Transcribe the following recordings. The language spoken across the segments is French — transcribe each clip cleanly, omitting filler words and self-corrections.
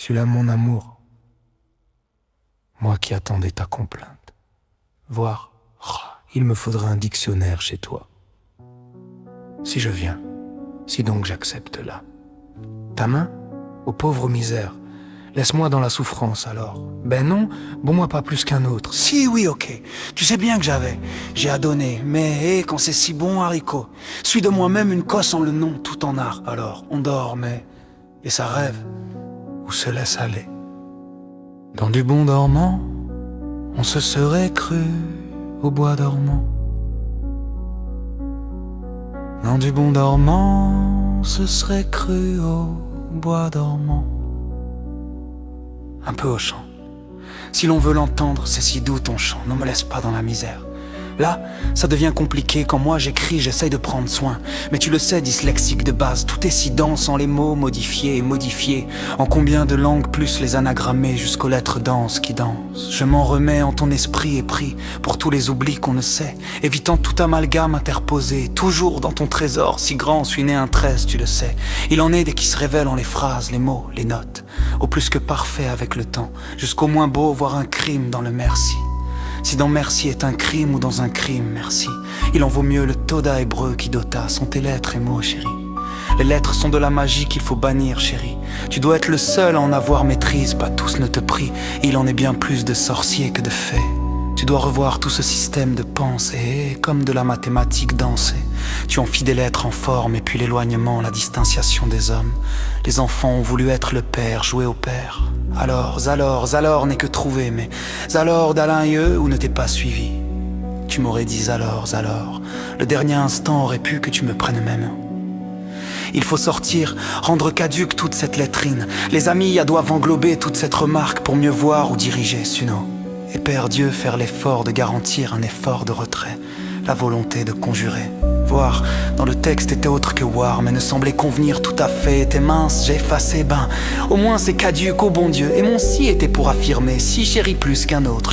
Tu l'aimes mon amour, moi qui attendais ta complainte. Voir, il me faudra un dictionnaire chez toi. Si je viens, si donc j'accepte là. Ta main, aux pauvres misères, laisse-moi dans la souffrance alors. Ben non, bon moi pas plus qu'un autre. Si, oui, ok. Tu sais bien que j'ai à donner, mais quand c'est si bon, haricot. Suis de moi-même une cosse en le nom, tout en art. Alors, on dort, mais... Et ça rêve, ou se laisse aller. Dans du bon dormant, on se serait cru au bois dormant. Dans du bon dormant, on se serait cru au bois dormant. Un peu au chant. Si l'on veut l'entendre, c'est si doux ton chant, ne me laisse pas dans la misère. Là, ça devient compliqué, quand moi j'écris, j'essaye de prendre soin. Mais tu le sais, dyslexique de base, tout est si dense en les mots modifiés et modifiés. En combien de langues plus les anagrammer jusqu'aux lettres denses qui dansent. Je m'en remets en ton esprit épris, pour tous les oublis qu'on ne sait, évitant tout amalgame interposé. Toujours dans ton trésor, si grand suis né un 13, tu le sais. Il en est des qui se révèlent en les phrases, les mots, les notes. Au plus que parfait avec le temps, jusqu'au moins beau voir un crime dans le merci. Si dans merci est un crime ou dans un crime, merci. Il en vaut mieux le Toda hébreu qui dota sont tes lettres et mots, chérie. Les lettres sont de la magie qu'il faut bannir, chérie. Tu dois être le seul à en avoir maîtrise, pas tous ne te prient. Il en est bien plus de sorciers que de fées. Tu dois revoir tout ce système de pensée, comme de la mathématique dansée. Tu en fis des lettres en forme, et puis l'éloignement, la distanciation des hommes. Les enfants ont voulu être le père, jouer au père. Alors n'est que trouvé, mais alors d'Alain et eux, ou ne t'es pas suivi. Tu m'aurais dit alors, le dernier instant aurait pu que tu me prennes même. Il faut sortir, rendre caduque toute cette lettrine. Les amis ya doivent englober toute cette remarque pour mieux voir ou diriger, Suno. Et Père Dieu faire l'effort de garantir un effort de retrait, la volonté de conjurer. Voir, dans le texte était autre que voir, mais ne semblait convenir tout à fait. Était mince, j'ai effacé, au moins c'est caduque au bon Dieu. Et mon si était pour affirmer, si chéri plus qu'un autre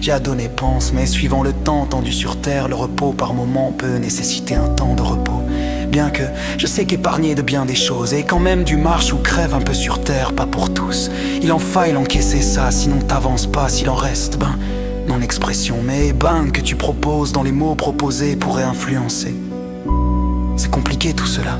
j'ai à donner pense, mais suivant le temps tendu sur terre, le repos par moment peut nécessiter un temps de repos. Bien que je sais qu'épargner de bien des choses, et quand même du marche ou crève un peu sur terre, pas pour tous. Il en faille l'encaisser ça, sinon t'avances pas, s'il en reste, non l'expression, mais que tu proposes dans les mots proposés pourrait influencer. C'est compliqué tout cela.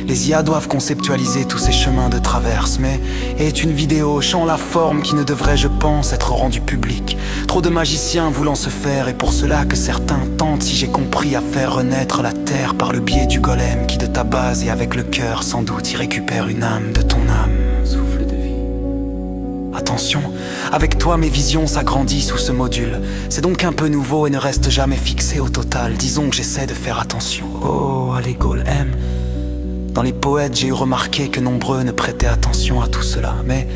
Les IA doivent conceptualiser tous ces chemins de traverse, mais est une vidéo chant la forme qui ne devrait, je pense, être rendue publique. Trop de magiciens voulant se faire, et pour cela que certains tentent, si j'ai compris, à faire renaître la terre par le biais du golem qui de ta base et avec le cœur sans doute y récupère une âme de ton âme. Souffle de vie. Attention, avec toi mes visions s'agrandissent sous ce module. C'est donc un peu nouveau et ne reste jamais fixé au total. Disons que j'essaie de faire attention. Oh, allez golem. Dans les poètes, j'ai eu remarqué que nombreux ne prêtaient attention à tout cela. Mais,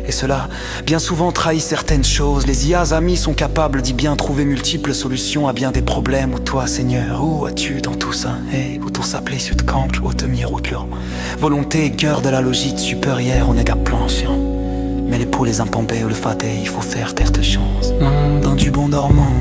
et cela, bien souvent trahit certaines choses. Les IAs amis sont capables d'y bien trouver multiples solutions à bien des problèmes. Ou toi, Seigneur, où as-tu dans tout ça? Où tout s'appelait sud camp, ou te miroutlant. Volonté et cœur de la logique supérieure, on est à plancher. Mais les poules, les impambés ou le faté, il faut faire terte chance. Dans du bon dormant,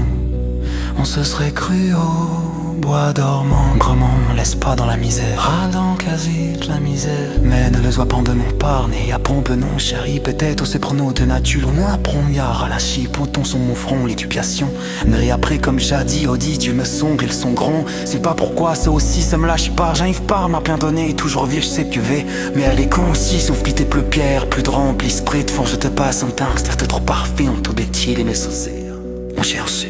on se serait cru au bois dormant. Grement, laisse pas dans la misère. Dans quasi de la misère. Mais ne le sois pas de mon parne et à pompe non chérie. Peut-être c'est pour nous de nature. On apprend yar à la chi, ponton sur mon front, l'éducation. Ne réaprès comme jadis, Audi, Dieu me sombre, ils sont gronds. C'est pas pourquoi, ça aussi, ça me lâche pas. J'arrive pas, m'a bien donné, toujours vieux, je sais que V. Mais elle est con aussi, sauf qu'il t'est plus pierre, plus de rempli, sprit de fond, je te passe un texte, t'es trop parfait, on te bêtise, les mes saucés. On cherche.